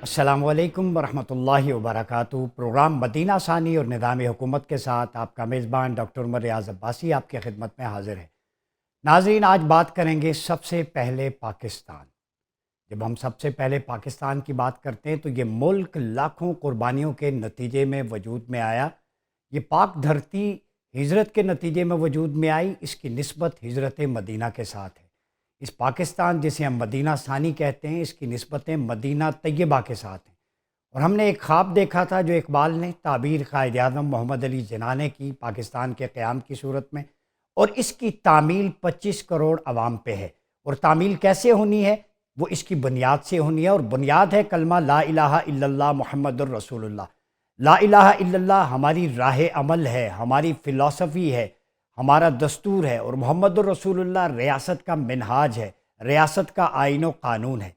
السلام علیکم ورحمۃ اللہ وبرکاتہ۔ پروگرام مدینہ ثانی اور نظام حکومت کے ساتھ آپ کا میزبان ڈاکٹر عمر ریاض عباسی آپ کی خدمت میں حاضر ہے۔ ناظرین، آج بات کریں گے سب سے پہلے پاکستان۔ جب ہم سب سے پہلے پاکستان کی بات کرتے ہیں تو یہ ملک لاکھوں قربانیوں کے نتیجے میں وجود میں آیا۔ یہ پاک دھرتی ہجرت کے نتیجے میں وجود میں آئی، اس کی نسبت ہجرت مدینہ کے ساتھ ہے۔ اس پاکستان جسے ہم مدینہ ثانی کہتے ہیں، اس کی نسبتیں مدینہ طیبہ کے ساتھ ہیں۔ اور ہم نے ایک خواب دیکھا تھا جو اقبال نے تعبیر قائد اعظم محمد علی جناح نے کی پاکستان کے قیام کی صورت میں، اور اس کی تعمیل 25 کروڑ عوام پہ ہے۔ اور تعمیل کیسے ہونی ہے؟ وہ اس کی بنیاد سے ہونی ہے، اور بنیاد ہے کلمہ لا الہ الا اللہ محمد الرسول اللہ۔ لا الہ الا اللہ ہماری راہ عمل ہے، ہماری فلسفی ہے، ہمارا دستور ہے، اور محمد الرسول اللہ ریاست کا منہاج ہے، ریاست کا آئین و قانون ہے۔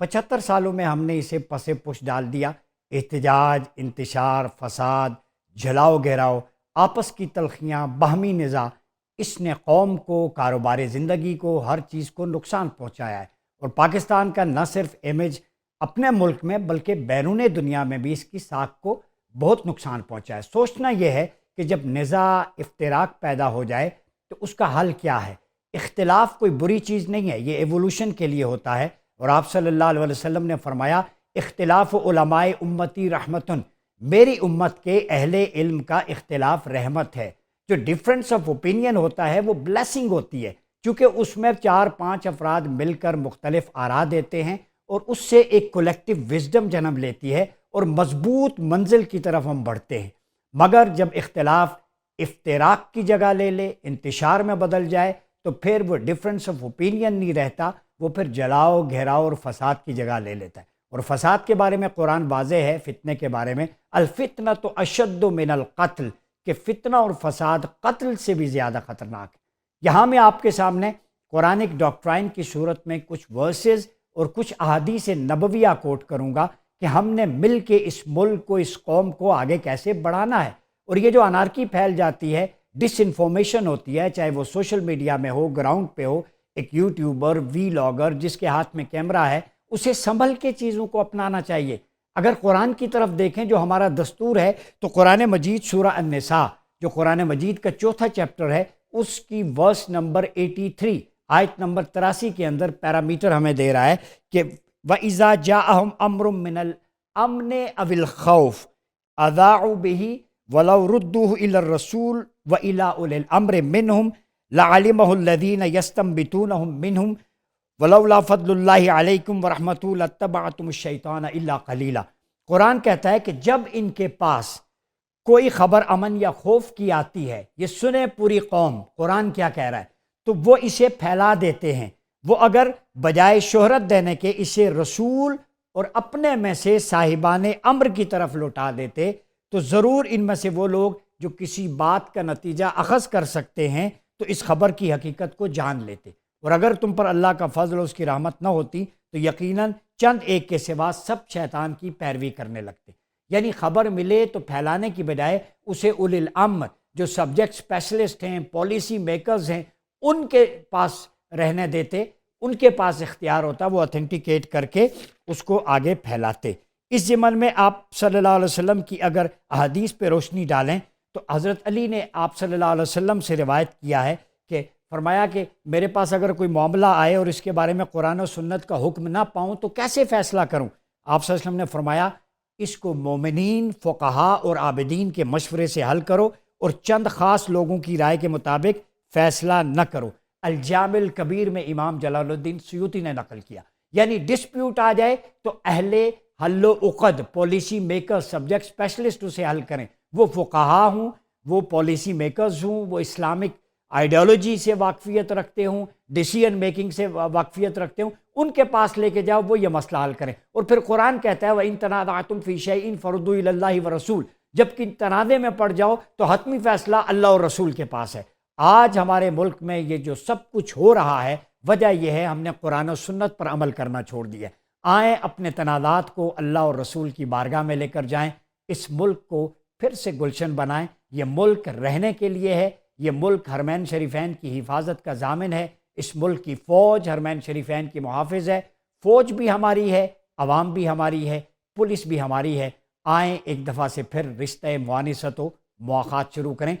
75 سالوں میں ہم نے اسے پس پش ڈال دیا۔ احتجاج، انتشار، فساد، جھلاؤ گھیراؤ، آپس کی تلخیاں، باہمی نزاع، اس نے قوم کو، کاروبار زندگی کو، ہر چیز کو نقصان پہنچایا ہے۔ اور پاکستان کا نہ صرف امیج اپنے ملک میں بلکہ بیرون دنیا میں بھی اس کی ساکھ کو بہت نقصان پہنچا ہے۔ سوچنا یہ ہے کہ جب نزاع، افتراق پیدا ہو جائے تو اس کا حل کیا ہے؟ اختلاف کوئی بری چیز نہیں ہے، یہ ایوولوشن کے لیے ہوتا ہے۔ اور آپ صلی اللہ علیہ وسلم نے فرمایا، اختلاف علماء امتی رحمتن، میری امت کے اہل علم کا اختلاف رحمت ہے۔ جو ڈفرینس آف اوپینین ہوتا ہے وہ بلیسنگ ہوتی ہے، چونکہ اس میں 4-5 افراد مل کر مختلف آراء دیتے ہیں، اور اس سے ایک کولیکٹیو وزڈم جنم لیتی ہے، اور مضبوط منزل کی طرف ہم بڑھتے ہیں۔ مگر جب اختلاف افتراق کی جگہ لے لے، انتشار میں بدل جائے، تو پھر وہ ڈفرینس آف اوپینین نہیں رہتا، وہ پھر جلاؤ گھیراؤ اور فساد کی جگہ لے لیتا ہے۔ اور فساد کے بارے میں قرآن واضح ہے، فتنے کے بارے میں، الفتنۃ اشد من القتل، کہ فتنہ اور فساد قتل سے بھی زیادہ خطرناک ہے۔ یہاں میں آپ کے سامنے قرآنک ڈاکٹرائن کی صورت میں کچھ ورسز اور کچھ احادیث نبویہ کوٹ کروں گا کہ ہم نے مل کے اس ملک کو، اس قوم کو آگے کیسے بڑھانا ہے۔ اور یہ جو انارکی پھیل جاتی ہے، ڈس انفارمیشن ہوتی ہے، چاہے وہ سوشل میڈیا میں ہو، گراؤنڈ پہ ہو، ایک یوٹیوبر، وی لاگر جس کے ہاتھ میں کیمرہ ہے، اسے سنبھل کے چیزوں کو اپنانا چاہیے۔ اگر قرآن کی طرف دیکھیں جو ہمارا دستور ہے، تو قرآن مجید سورہ النساء جو قرآن مجید کا 4تھا چیپٹر ہے، اس کی ورس نمبر 83، آیت نمبر 83 کے اندر پیرامیٹر ہمیں دے رہا ہے کہ وَإِذَا جَاءَهُمْ أَمْرٌ مِّنَ الْأَمْنِ أَوِ الْخَوْفِ أَذَاعُوا بِهِ وَلَوْ رُدُّوهُ إِلَى الرَّسُولِ وَإِلَى أُولِي الْأَمْرِ مِنْهُمْ لَعَلِمَهُ الَّذِينَ يَسْتَنبِطُونَهُ مِنْهُمْ وَلَوْلَا فَضْلُ اللَّهِ عَلَيْكُمْ وَرَحْمَتُهُ لَاتَّبَعْتُمُ الشَّيْطَانَ إِلَّا قَلِيلًا۔ قرآن کہتا ہے کہ جب ان کے پاس کوئی خبر امن یا خوف کی آتی ہے، یہ سنے پوری قوم قرآن کیا کہہ رہا ہے، تو وہ اسے پھیلا دیتے ہیں۔ وہ اگر بجائے شہرت دینے کے اسے رسول اور اپنے میں سے صاحبان امر کی طرف لوٹا دیتے، تو ضرور ان میں سے وہ لوگ جو کسی بات کا نتیجہ اخذ کر سکتے ہیں تو اس خبر کی حقیقت کو جان لیتے۔ اور اگر تم پر اللہ کا فضل اور اس کی رحمت نہ ہوتی تو یقیناً چند ایک کے سوا سب شیطان کی پیروی کرنے لگتے۔ یعنی خبر ملے تو پھیلانے کی بجائے اسے اولی الامر، جو سبجیکٹ اسپیشلسٹ ہیں، پالیسی میکرز ہیں، ان کے پاس رہنے دیتے، ان کے پاس اختیار ہوتا، وہ اتھینٹیکیٹ کر کے اس کو آگے پھیلاتے۔ اس ضمن میں آپ صلی اللہ علیہ وسلم کی اگر احادیث پہ روشنی ڈالیں تو حضرت علی نے آپ صلی اللہ علیہ وسلم سے روایت کیا ہے کہ فرمایا کہ میرے پاس اگر کوئی معاملہ آئے اور اس کے بارے میں قرآن و سنت کا حکم نہ پاؤں تو کیسے فیصلہ کروں؟ آپ صلی اللہ علیہ وسلم نے فرمایا، اس کو مومنین، فقہاء اور عابدین کے مشورے سے حل کرو، اور چند خاص لوگوں کی رائے کے مطابق فیصلہ نہ کرو۔ الجامع الکبیر میں امام جلال الدین سیوطی نے نقل کیا۔ یعنی ڈسپیوٹ آ جائے تو اہل حل و عقد، پالیسی میکر، سبجیکٹ اسپیشلسٹ اسے حل کریں۔ وہ فقہا ہوں، وہ پالیسی میکرز ہوں، وہ اسلامک آئیڈیالوجی سے واقفیت رکھتے ہوں، ڈیسیژن میکنگ سے واقفیت رکھتے ہوں، ان کے پاس لے کے جاؤ، وہ یہ مسئلہ حل کریں۔ اور پھر قرآن کہتا ہے وَإِن تَنَازَعْتُمْ فِي شَيْءٍ فَرُدُّوهُ إِلَى اللَّهِ وَالرَّسُولِ، جب کہ تنازع میں پڑ جاؤ تو حتمی فیصلہ اللہ اور رسول کے پاس ہے۔ آج ہمارے ملک میں یہ جو سب کچھ ہو رہا ہے، وجہ یہ ہے ہم نے قرآن و سنت پر عمل کرنا چھوڑ دیا۔ آئیں اپنے تنازعات کو اللہ اور رسول کی بارگاہ میں لے کر جائیں، اس ملک کو پھر سے گلشن بنائیں۔ یہ ملک رہنے کے لیے ہے، یہ ملک حرمین شریفین کی حفاظت کا ضامن ہے، اس ملک کی فوج حرمین شریفین کی محافظ ہے۔ فوج بھی ہماری ہے، عوام بھی ہماری ہے، پولیس بھی ہماری ہے، آئیں ایک دفعہ سے پھر رشتہ معانست و مواخات شروع کریں۔